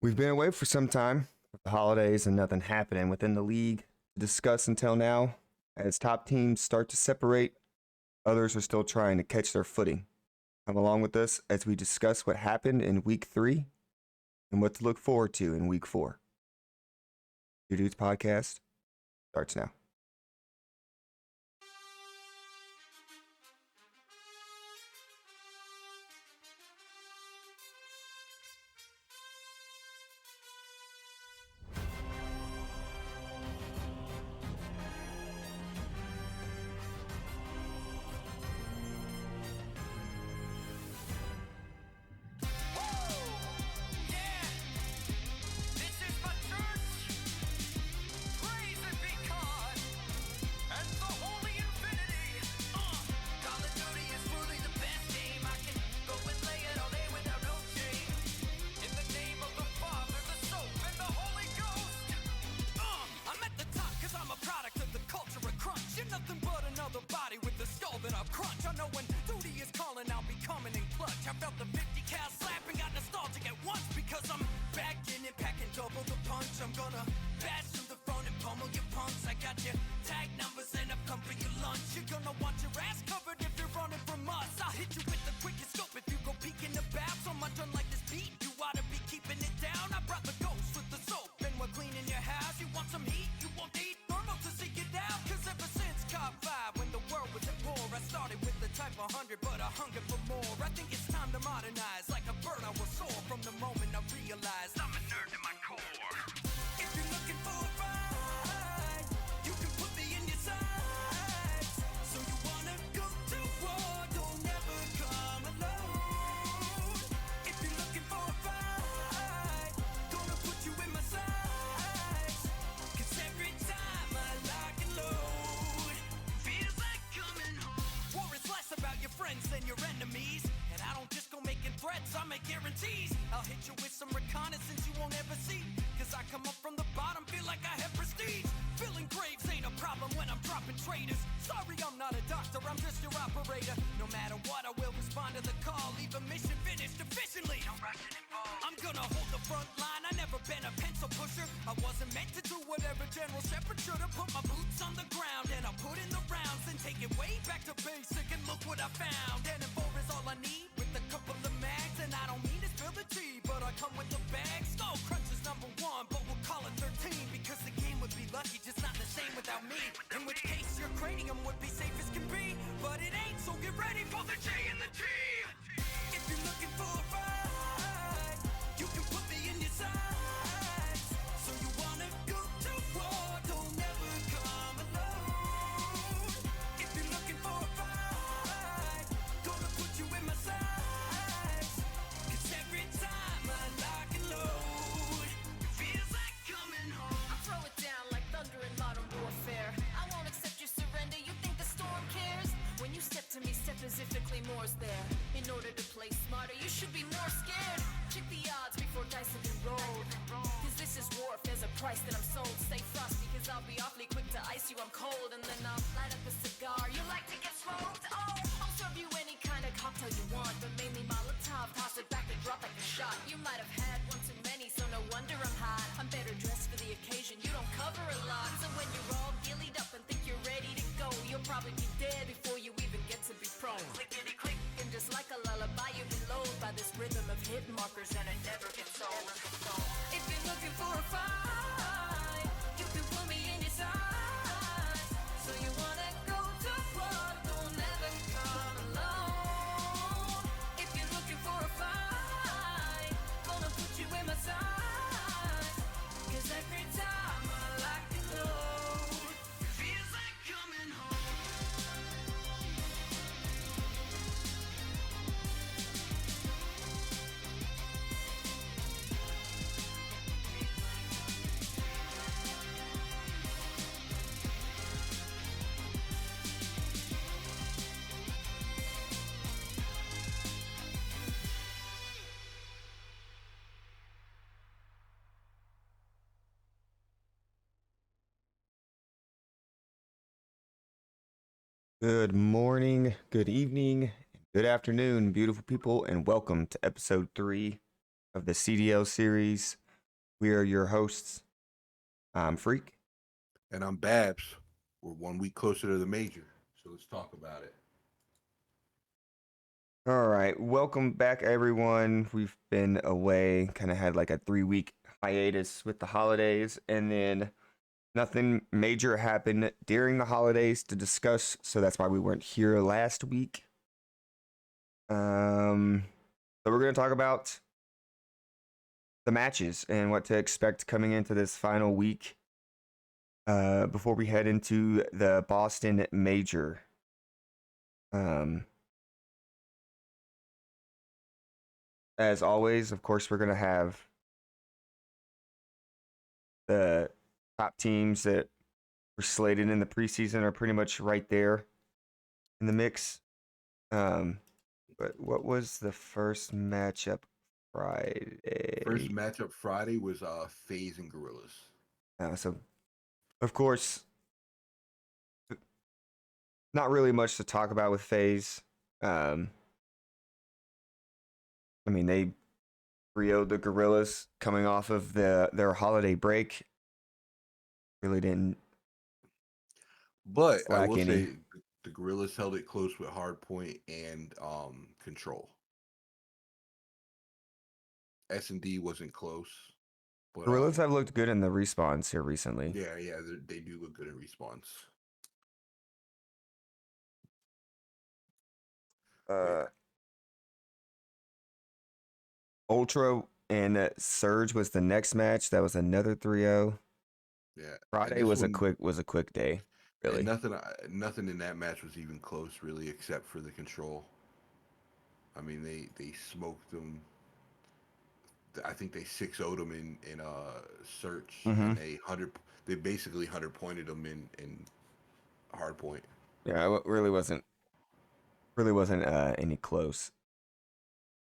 We've been away for some time with the holidays and nothing happening within the league to discuss until now. As top teams start to separate, others are still trying to catch their footing. Come along with us as we discuss what happened in week 3 and what to look forward to in week 4. Your Dudes podcast starts now. Specifically more's there. In order to play smarter, you should be more scared. Check the odds before dice have been rolled. Cause this is war if there's a price that I'm sold. Stay frosty cause I'll be awfully quick to ice you, I'm cold. And then I'll light up a cigar. You like to get smoked? Oh, I'll serve you any kind of cocktail you want, but mainly Molotov. Toss it back and drop like a shot. You might have had one too many, so no wonder I'm hot. I'm better dressed for the occasion, you don't cover a lot. So when you're all gillied up and think you're ready to go, you'll probably be dead before you even get to be prone. Clickety click, and just like a lullaby, you've been lulled by this rhythm of hit markers, and it never gets old. If you're looking for a fight, you can put me in your sights. So you wanna go to war, don't ever come alone. If you're looking for a fight, gonna put you in my sights. Cause every time I lock and load, it feels like coming home. Good morning, good evening, good afternoon, beautiful people, and welcome to episode 3 of the CDL series. We are your hosts. I'm Freak. And I'm Babs. We're 1 week closer to the major, so let's talk about it. All right, welcome back, everyone. We've been away, kind of had like a 3 week hiatus with the holidays, and then nothing major happened during the holidays to discuss, so that's why we weren't here last week. So we're gonna talk about the matches and what to expect coming into this final week. Before we head into the Boston Major. As always, of course, we're gonna have the top teams that were slated in the preseason are pretty much right there in the mix. But what was the first matchup Friday? First matchup Friday was FaZe and Gorillas. So, of course, not really much to talk about with FaZe. I mean, they 3-0'd the Gorillas coming off of their holiday break. Really didn't But I slack will any. say the Gorillas held it close with Hardpoint and Control. S&D wasn't close. But Gorillas have looked good in the respawns here recently. yeah, they do look good in response. Ultra and Surge was the next match. That was another 3-0. Yeah, Friday was a quick day, really. And nothing in that match was even close, really, except for the Control. I mean, they smoked them. I think they 6-0'd them in search, and they basically 100-pointed them in Hardpoint. Yeah, it really wasn't any close.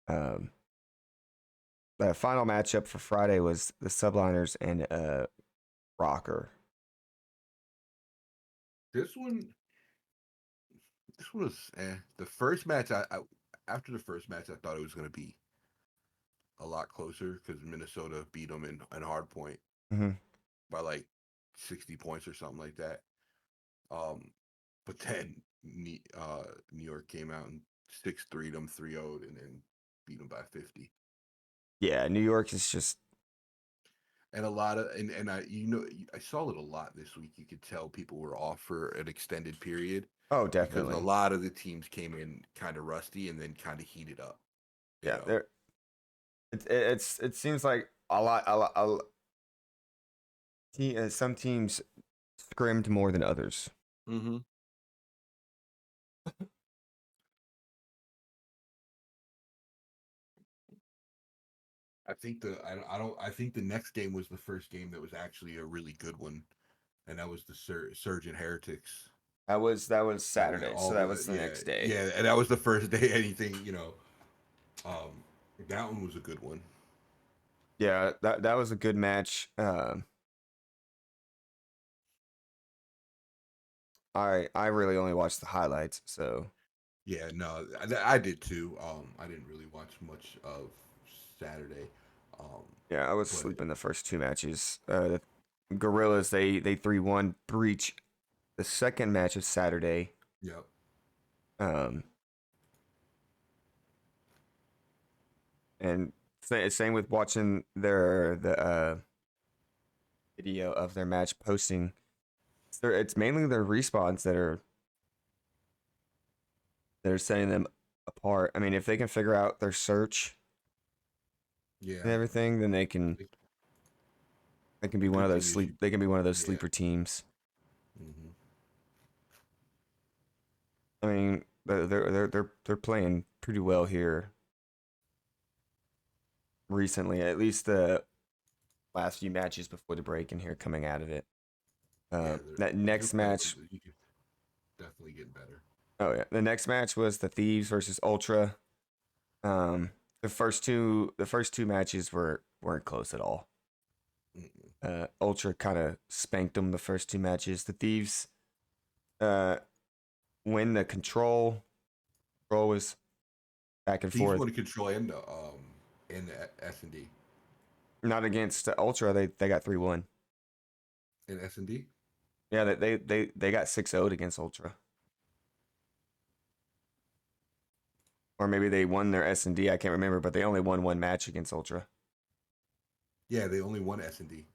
The final matchup for Friday was the Subliners and Rocker. This one was the first match. I after the first match, I thought it was going to be a lot closer because Minnesota beat them in Hardpoint by like 60 points or something like that. But then New York came out and 6-3'd them, 3-0'd, and then beat them by 50. Yeah, New York is just And a lot of and I saw it a lot this week. You could tell people were off for an extended period. Oh, definitely. Because a lot of the teams came in kind of rusty and then kind of heated up. Yeah, it seems like a lot. Some teams scrimmed more than others. Mm-hmm. I think the next game was the first game that was actually a really good one, and that was the Surgeon Heretics. That was Saturday, so that was the next day. Yeah, and that was the first day anything, that one was a good one. Yeah, that was a good match. I really only watched the highlights, so yeah, no, I did too. I didn't really watch much of Saturday. Yeah, I was sleeping the first two matches. The Gorillas they 3-1 Breach the second match of Saturday. Yep. And same with watching the video of their match posting. It's mainly their respawns that are setting them apart. I mean, if they can figure out their search, and everything, then they can be one of those sleeper teams. Mm-hmm. I mean, they're playing pretty well here recently, at least the last few matches before the break and here coming out of it. That next match definitely getting better. Oh yeah, the next match was the Thieves versus Ultra. The first two matches weren't close at all. Ultra kind of spanked them the first two matches. The Thieves win the control. Control was back and forth. Thieves won the control and the S&D. Not against Ultra. They got 3-1. in S&D. Yeah, they got 6-0 against Ultra. Or maybe they won their S&D. I can't remember, but they only won one match against Ultra. Yeah, they only won S&D.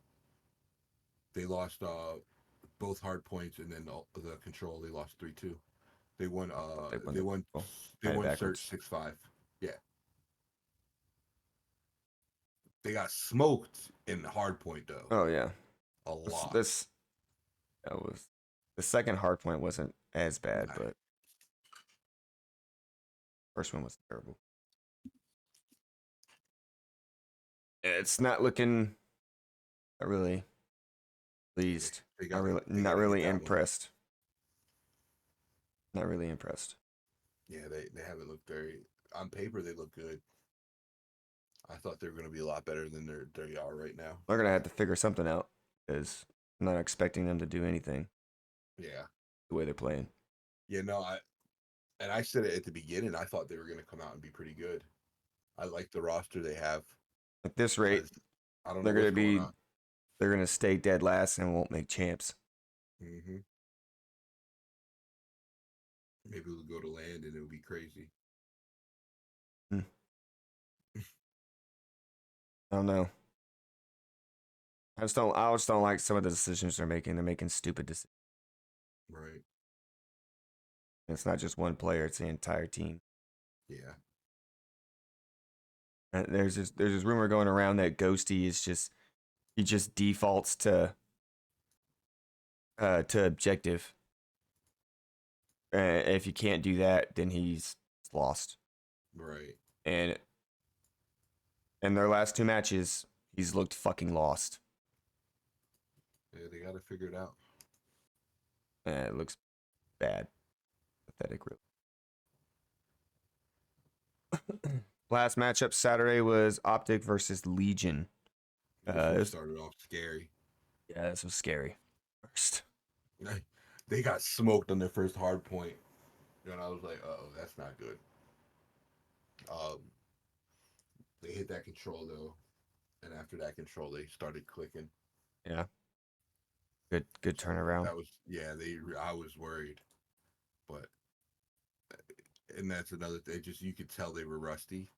They lost both hard points, and then the control they lost 3-2. They won. They won. They Had it won Search backwards. 6-5. Yeah, they got smoked in hard point though. Oh yeah. A lot. This that was the second hard point wasn't as bad, Right. but first one was terrible. It's not looking really pleased. Not really impressed. Not really impressed. Yeah, they haven't looked very. On paper, they look good. I thought they were going to be a lot better than they are right now. They're gonna have to figure something out because I'm not expecting them to do anything. Yeah, the way they're playing. Yeah, no, I said it at the beginning. I thought they were going to come out and be pretty good. I like the roster they have. At this rate, I don't know they're gonna what's going be on. they're gonna stay dead last and won't make champs. Mm-hmm. Maybe we'll go to land and it'll be crazy. I don't know. I just don't like some of the decisions they're making. They're making stupid decisions. Right. And it's not just one player; it's the entire team. Yeah. And there's this rumor going around that Ghosty is he just defaults to objective. If you can't do that, then he's lost. Right. And in their last two matches, he's looked fucking lost. Yeah, they got to figure it out. It looks bad. Pathetic, really. Last matchup Saturday was Optic versus Legion. This started off scary. Yeah, this was scary. First. They got smoked on their first hard point. And I was like, oh, that's not good. They hit that control though. And after that control they started clicking. Yeah. Good turnaround. That was I was worried. But and that's another thing, just you could tell they were rusty.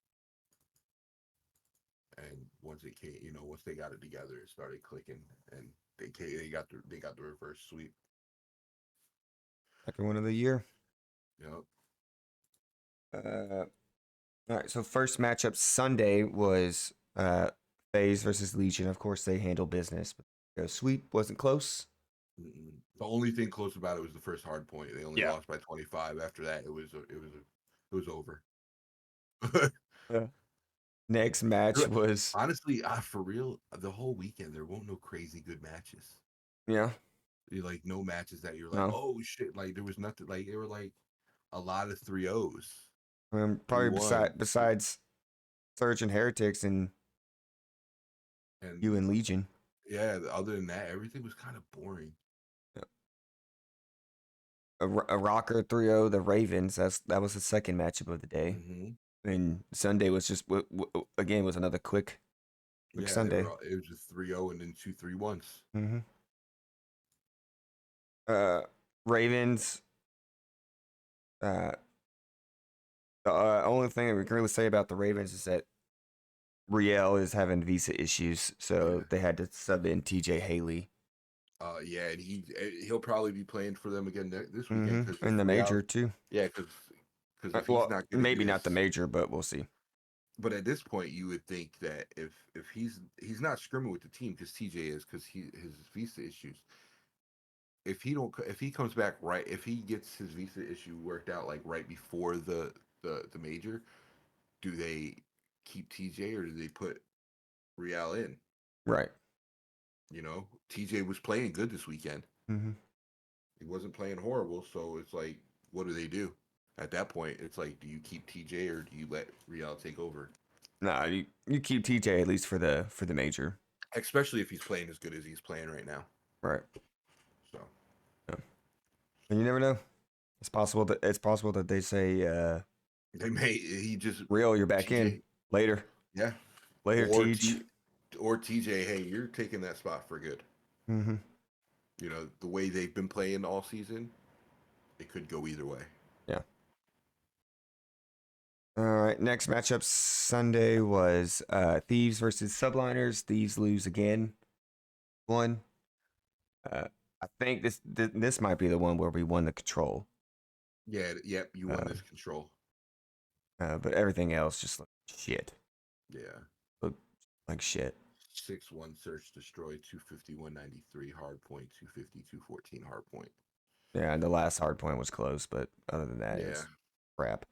And once it came, once they got it together, it started clicking, and they got the reverse sweep. Second one of the year. Yep. All right. So first matchup Sunday was FaZe versus Legion. Of course, they handled business, but the sweep wasn't close. The only thing close about it was the first hard point. They only lost by 25. After that, it was over. Next match was honestly, for real, the whole weekend there won't no crazy good matches. Yeah. Like no matches that you're like, oh shit, like there was nothing, like they were like a lot of 3-0s. Probably besides Surge and Heretics and you and Legion. Yeah, other than that, everything was kind of boring. Yeah. A rocker 3-0 the Ravens. That was the second matchup of the day. Mm-hmm. And Sunday was just again was another quick Sunday. It was just 3-0 and then 2 3-1s. Mm-hmm. Ravens. The only thing that we can really say about the Ravens is that Riel is having visa issues, so they had to sub in TJ Haley. Yeah, and he'll probably be playing for them again this weekend in the major too. Yeah, because well, maybe not the major, but we'll see. But at this point, you would think that if he's not scrimming with the team because TJ is because his visa issues. If he comes back right, if he gets his visa issue worked out like right before the major, do they keep TJ or do they put Riel in? Right. TJ was playing good this weekend. Mm-hmm. He wasn't playing horrible, so it's like, what do they do? At that point, it's like, do you keep TJ or do you let Riel take over? Nah, you keep TJ at least for the major. Especially if he's playing as good as he's playing right now. Right. So. Yeah. And you never know. It's possible that they say he just Riel, you're back TJ, in later. Yeah. Later, TJ. or TJ, hey, you're taking that spot for good. Mm-hmm. You know, the way they've been playing all season, it could go either way. Yeah. All right. Next matchup Sunday was Thieves versus Subliners. Thieves lose again. One. I think this might be the one where we won the control. Yeah, yep, you won this control. But everything else just looked shit. Yeah. Looked like shit. 6-1 search destroy 251.93 hard point 250 hard point. Yeah, and the last hard point was close, but other than that, Yeah. it's crap.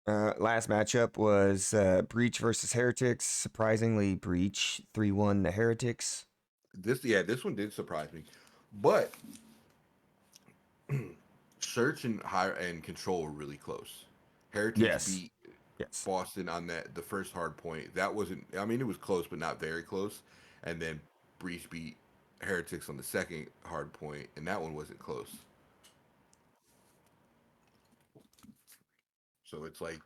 Last matchup was Breach versus Heretics. Surprisingly, Breach 3-1 the Heretics. This one did surprise me, but search and high and control were really close. Heretics Yes. beat Yes. Boston on the first hard point. That wasn't. I mean, it was close, but not very close. And then Breach beat Heretics on the second hard point, and that one wasn't close. So it's like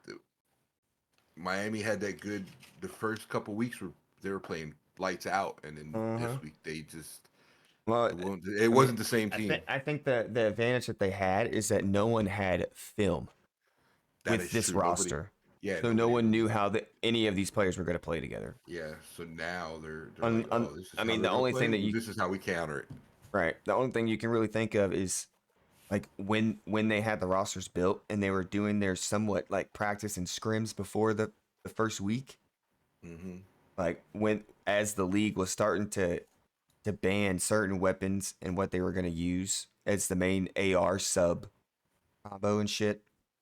Miami had that good. The first couple weeks were they were playing lights out, and then this week they just Well, it wasn't the same team. I think the advantage that they had is that no one had film That with is this true. roster. Yeah, So no one really knew how any of these players were going to play together. Yeah, so now they're like, this is I how mean, they're the gonna only play. thing that Well, this is how we counter it. right, the only thing you can really think of is like when they had the rosters built and they were doing their somewhat like practice and scrims before the first week. Mm-hmm. Like when as the league was starting to ban certain weapons and what they were going to use as the main AR sub combo and shit.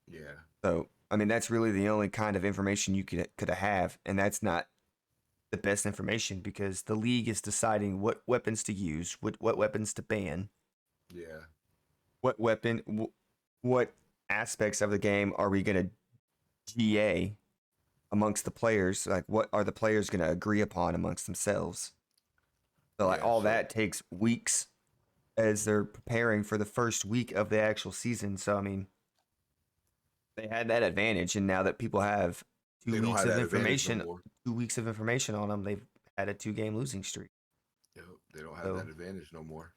Yeah, So I mean, that's really the only kind of information you could have, and that's not the best information because the league is deciding what weapons to use, what weapons to ban, yeah, what weapon, what aspects of the game are we going to GA amongst the players? Like, what are the players going to agree upon amongst themselves? So, like, yeah. all So that takes weeks as they're preparing for the first week of the actual season. So, I mean, they had that advantage, and now that people have they don't have that advantage no more. 2 weeks of information on them, they've had a 2-game losing streak. Yep, they don't have So, that advantage no more.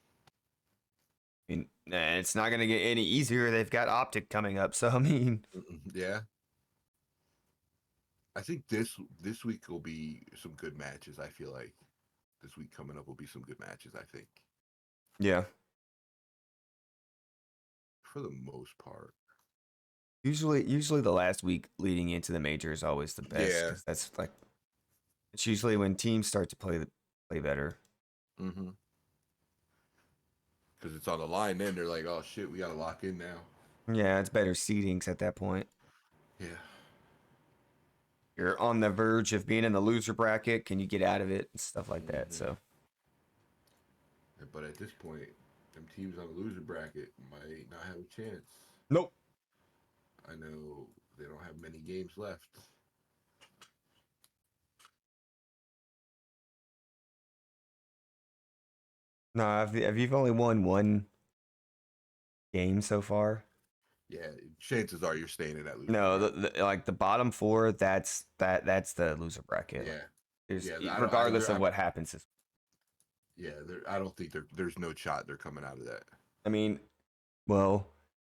I mean, it's not going to get any easier. They've got Optic coming up. So, I mean, Yeah, I think this week will be some good matches. I feel like this week coming up will be some good matches. I think yeah. for the most part. Usually the last week leading into the major is always the best Yeah. because that's like it's usually when teams start to play better. Mm-hmm. Because it's on the line. Then they're like, oh shit, we gotta lock in now. Yeah, it's better seedings at that point. Yeah. You're on the verge of being in the loser bracket. Can you get out of it and stuff like that? So, But at this point, them teams on the loser bracket might not have a chance. nope. I know they don't have many games left. No, if you've only won one game so far. Yeah, chances are you're staying in that loser. No, bracket. like the bottom four, that's the loser bracket. Regardless of what happens. Yeah, I don't think there's no shot they're coming out of that. I mean, well,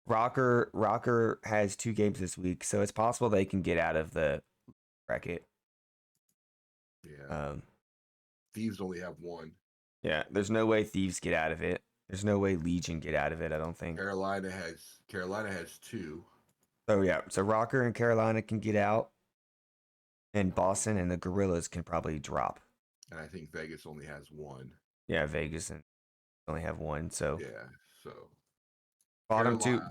Rocker has 2 games this week, so it's possible they can get out of the bracket. Yeah. Thieves only have 1. Yeah, there's no way Thieves get out of it. There's no way Legion get out of it, I don't think. Carolina has 2. So yeah, so Rocker and Carolina can get out, and Boston and the Gorillas can probably drop. And I think Vegas only has 1. Yeah, Vegas and only have 1. So yeah, so bottom two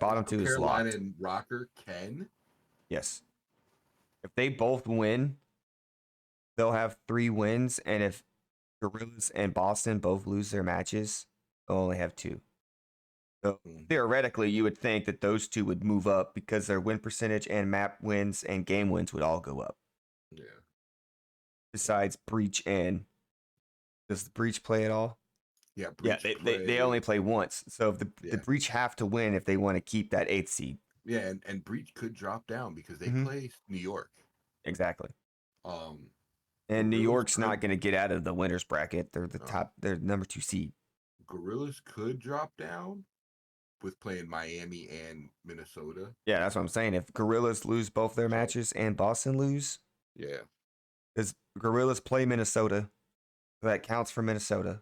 is Carolina locked. and Rocker can. Yes, if they both win, they'll have 3 wins, and if Gorillas and Boston both lose their matches, they'll only have 2. So theoretically, you would think that those 2 would move up because their win percentage and map wins and game wins would all go up. Yeah. Besides Breach and does the Breach play at all? Yeah. They only play once. So if the Breach have to win if they want to keep that 8th seed. Yeah, and Breach could drop down because they play New York. Exactly. And New Gorillas York's not could going to get out of the winners bracket. They're the no, top. They're number 2 seed. Gorillas could drop down with playing Miami and Minnesota. Yeah, that's what I'm saying. If Gorillas lose both their So matches and Boston lose, yeah, because Gorillas play Minnesota, that counts for Minnesota.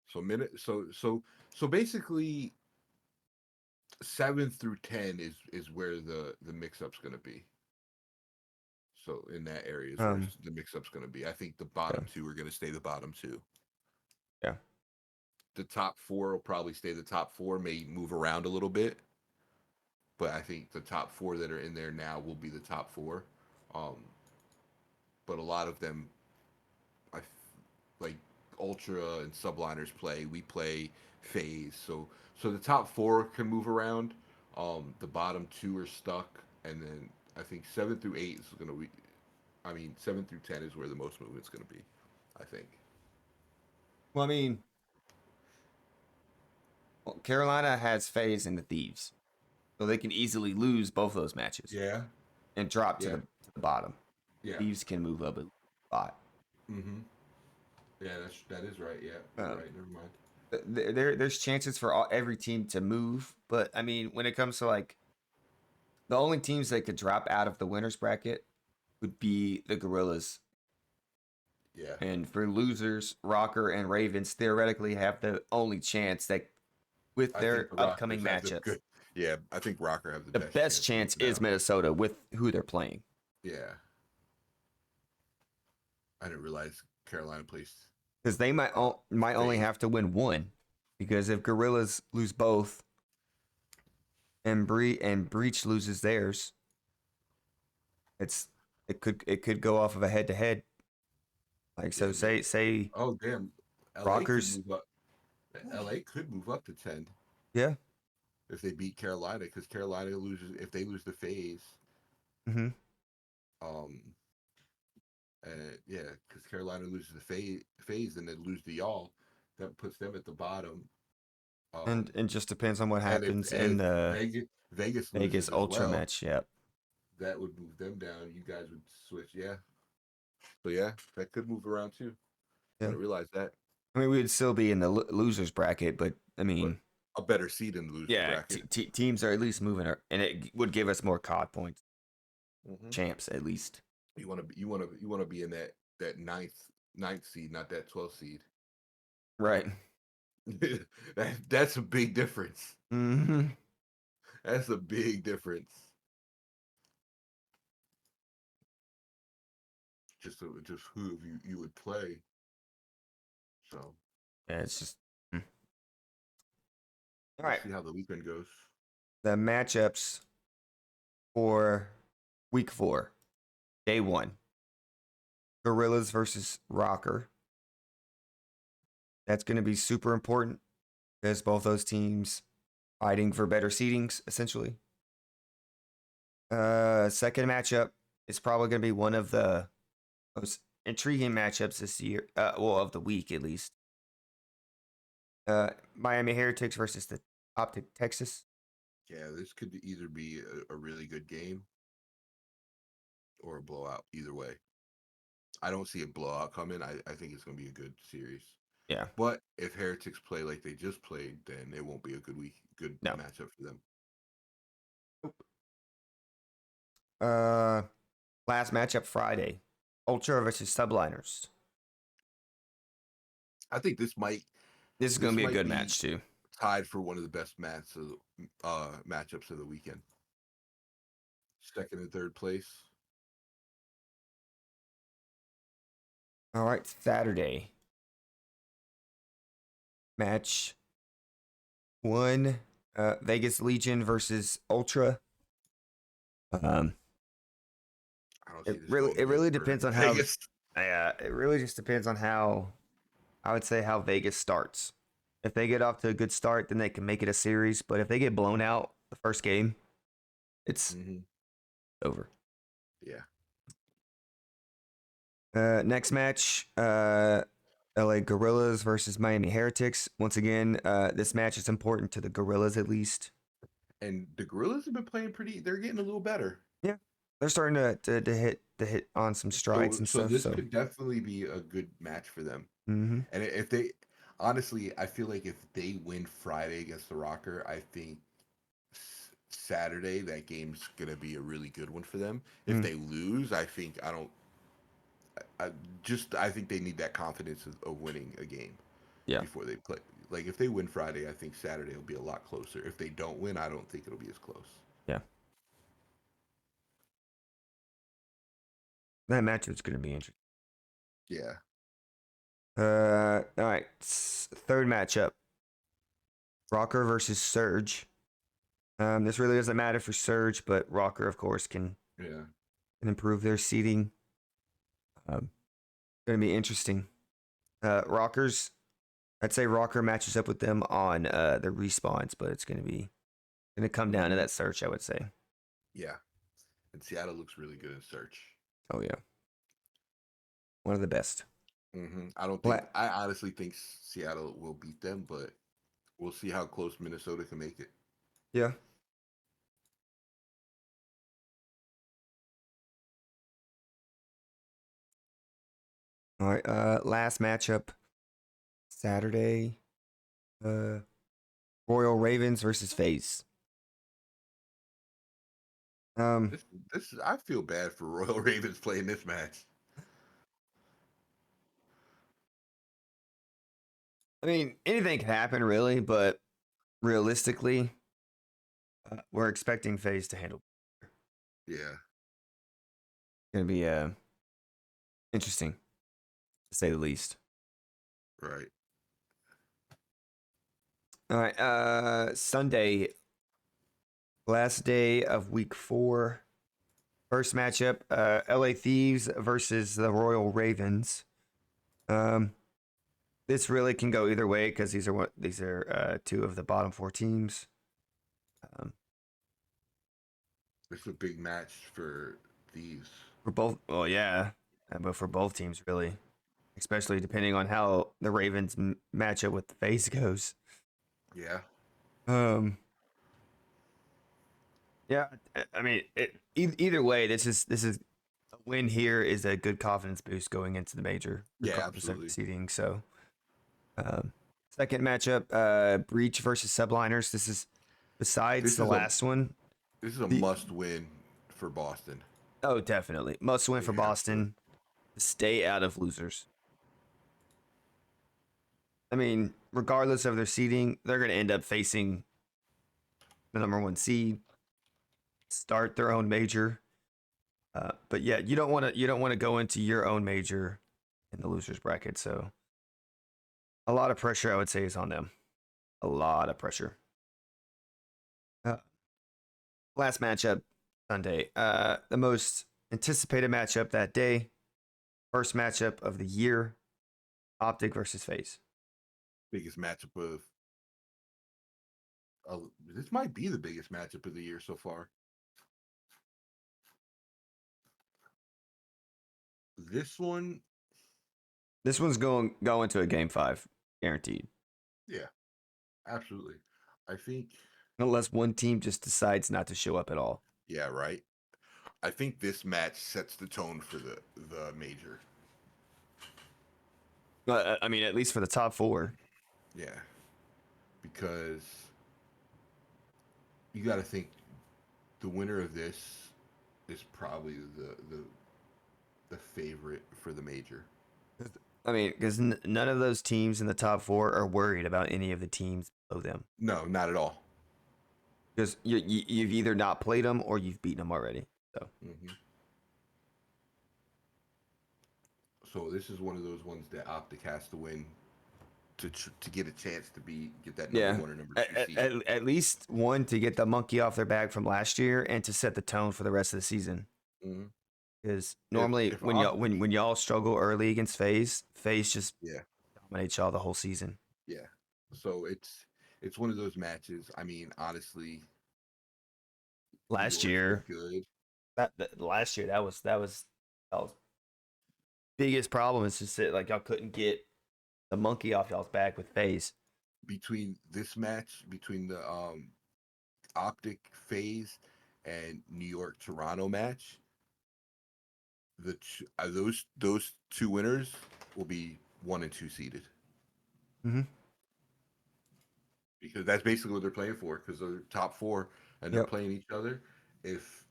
so basically 7 through 10 is where the mix up's going to be. So in that area is where Um, the mix up's going to be. I think the okay. bottom two are going to stay the bottom two. Yeah. The top four will probably stay the top four, may move around a little bit, but I think the top four that are in there now will be the top four. Um, but a lot of them, like Ultra and Subliners play. We play Phase, so the top four can move around. The bottom two are stuck, and then I think 7 through 8 is going to be. I mean, 7 through 10 is where the most movement's going to be. I think. Well, I mean, Carolina has FaZe and the Thieves, so they can easily lose both those matches Yeah. and drop to Yeah. the bottom. Yeah. Thieves can move up a lot. Mm-hmm. Yeah, that is right. Yeah, you're Um, right. Never mind. there's chances for every team to move, but I mean, when it comes to like the only teams that could drop out of the winners bracket would be the Gorillas, Yeah. and for losers, Rocker and Ravens theoretically have the only chance that with I their think the upcoming Rockers have the matchups. good. Yeah, I think Rocker have the The best best chance of chance moving is out. Minnesota with who they're playing. Yeah. I didn't realize Carolina placed. Because they might only Phase. have to win one. Because if Gorillas lose both and Breach loses theirs, it could go off of a head to head. Like so, Yeah, say oh damn, LA could Rockers, move up. LA could move up to 10 yeah, if they beat Carolina, because Carolina loses if they lose the phase. mm-hmm. Um, yeah, because Carolina loses the phase and then lose to y'all, that puts them at the bottom. And it just depends on what And if happens and in if the Vegas Vegas loses as Ultra well, match. Yep. that would move them down. You guys would switch, yeah. So yeah, that could move around too. I Yeah. didn't realize that, I mean, we would still be in the losers bracket, but I but mean, a better seed in the losers yeah, bracket. teams are at least moving, and it would give us more COD points, Mm-hmm. champs at least. You want to be in that ninth seed, not that 12th seed. Right. That's a big difference. Mm-hmm. That's a big difference. Just who you would play. So Yeah, it's just. All we'll right. see how the weekend goes. The matchups for week 4, day 1. Gorillas versus Rocker. That's going to be super important because both those teams fighting for better seedings, essentially. Second matchup is probably going to be one of the most intriguing matchups this year. Well, of the week at least. Miami Heretics versus the Optic Texas. Yeah, this could either be a really good game or a blowout. Either way, I don't see a blowout coming. I think it's going to be a good series. Yeah. But if Heretics play like they just played, then it won't be a good No. matchup for them. Last matchup Friday. Ultra versus Subliners. I think this This is going to be a might good be match too. tied for one of the best matchups of the weekend. Second and third place. All right, Saturday. Match 1, Vegas Legion versus Ultra. I don't see It this really going good for depends on Vegas. it really just depends on how I would say how Vegas starts. If they get off to a good start, then they can make it a series. But if they get blown out the first game, it's over. Yeah. Next match, LA Gorillas versus Miami Heretics. Once again, this match is important to the Gorillas at least. And the Gorillas have been playing pretty. They're getting a little better. Yeah, they're starting to hit to hit on some strides and So stuff. this So, could definitely be a good match for them. mm-hmm. And if they, honestly, I feel like if they win Friday against the Rocker, I think Saturday that game's gonna be a really good one for them. If Mm, they lose, I think I don't. I think they need that confidence of winning a game yeah, before they play. Like if they win Friday, I think Saturday will be a lot closer. If they don't win, I don't think it'll be as close. yeah. That matchup's going to be interesting. Yeah. All right. Third matchup: Rocker versus Surge. This really doesn't matter for Surge, but Rocker, of course, Yeah. can improve their seating. Going to be interesting. Rockers, I'd say Rocker matches up with them on the respawns, but it's going to come down to Hmm. that Surge, I would say. Yeah. And Seattle looks really good in search. Oh yeah, one of the best. I don't think. Pla- I honestly think Seattle will beat them, but we'll see how close Minnesota can make it. yeah. All right. Last matchup Saturday. Uh, Royal Ravens versus FaZe. Um, This this I feel bad for Royal Ravens playing this match. I mean, anything can happen, really, but realistically, we're expecting FaZe to handle. Yeah. Going to be interesting, to say the least. Right. All right. Sunday, last day of week 4. First matchup: LA Thieves versus the Royal Ravens. Um, this really can go either way because these are two of the bottom 4 teams. Um, It's a big match for these. for both, well, yeah, but for both teams, really, especially depending on how the Ravens match up with the FaZe goes. Yeah. Um, yeah, I mean, either way, this is a win here is a good confidence boost going into the major, Yeah, regardless of absolutely. seeding. So, um, second matchup, Breach versus Subliners. This is besides This the is a last one. this is a The must win for Boston. Oh, definitely must win They for have to. Boston to stay out of losers. I mean, regardless of their seeding, they're going to end up facing the number 1 seed, start their own major. But yeah, you don't want to go into your own major in the losers bracket. So a lot of pressure, I would say, is on them. A lot of pressure. Uh, Last matchup Sunday. The most anticipated matchup that day. First matchup of the year. Optic versus FaZe. Biggest matchup of this might be the biggest matchup of the year so far. This one, This one's going to a game 5, guaranteed. yeah, absolutely. I think, Unless one team just decides not to show up at all. yeah, right. I think this match sets the tone for the major. I mean, at least for the top 4. Yeah, because you got to think the winner of this is probably the favorite for the major. I mean, because none of those teams in the top 4 are worried about any of the teams below them. No, not at all. Because you've either not played them or you've beaten them already. So Hmm. So this is one of those ones that Optic has to win to get a chance to get that number yeah, 1 or number 2 seed. at least one to get the monkey off their back from last year and to set the tone for the rest of the season. Hmm. Because normally If when y'all Optic, when y'all struggle early against FaZe just yeah, dominates y'all the whole season. yeah. So it's one of those matches. I mean, honestly, New Last York's been year, good last year that was biggest problem is just that like y'all couldn't get the monkey off y'all's back with FaZe. between this match between the Optic phase and New York Toronto match. those two winners will be 1 and 2 seeded. Mm-hmm. Because that's basically what they're playing for. Because they're top 4 and they're Yep. playing each other. If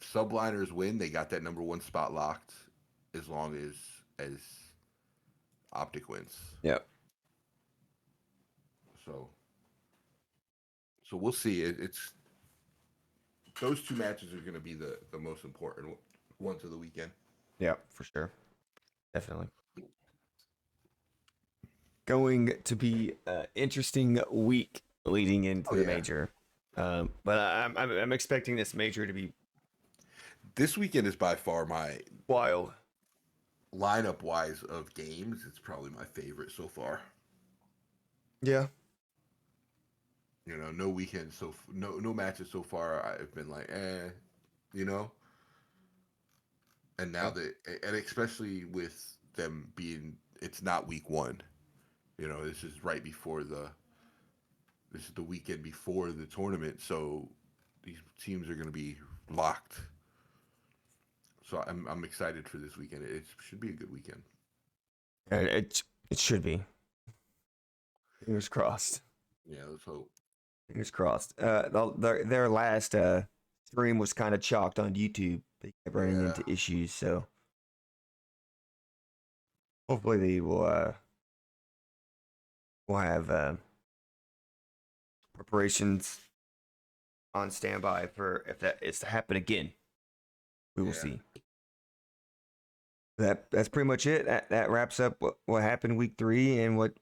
subliners win, they got that number 1 spot locked. As long as Optic wins. Yep. So we'll see. It's those two matches are going to be the most important ones of the weekend. Yep, for sure. Definitely. Going to be an interesting week leading into the Yeah. major. But I'm expecting this major to be This weekend is by far my wild. lineup wise of games. It's probably my favorite so far. Yeah. No weekend no matches so far. I've been like, you know. And now and especially with them being, it's not week 1. This is right before this is the weekend before the tournament, so these teams are going to be locked. So I'm excited for this weekend. It should be a good weekend. It should be. Fingers crossed. Yeah, let's hope. Fingers crossed. Their last stream was kind of chalked on YouTube. They kept running into issues, so hopefully they will have preparations on standby for if that is to happen again. We will see. That's pretty much it. That wraps up what happened week 3 and what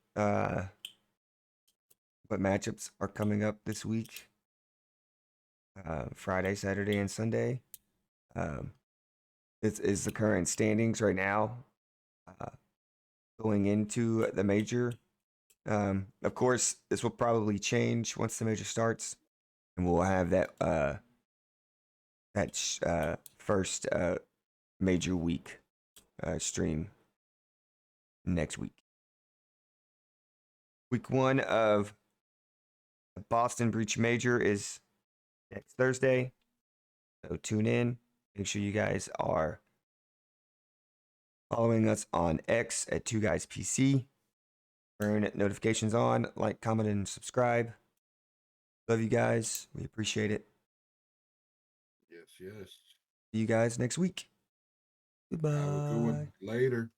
matchups are coming up this week. Friday, Saturday, and Sunday. This is the current standings right now. Going into the major. Of course, this will probably change once the major starts, and we'll have that first major week stream next week. Week 1 of the Boston Breach Major is next Thursday, so tune in. Make sure you guys are following us on X at 2GuysPC. Turn notifications on, like, comment, and subscribe. Love you guys. We appreciate it. Yes. See you guys next week. Goodbye. Have a good one. Later.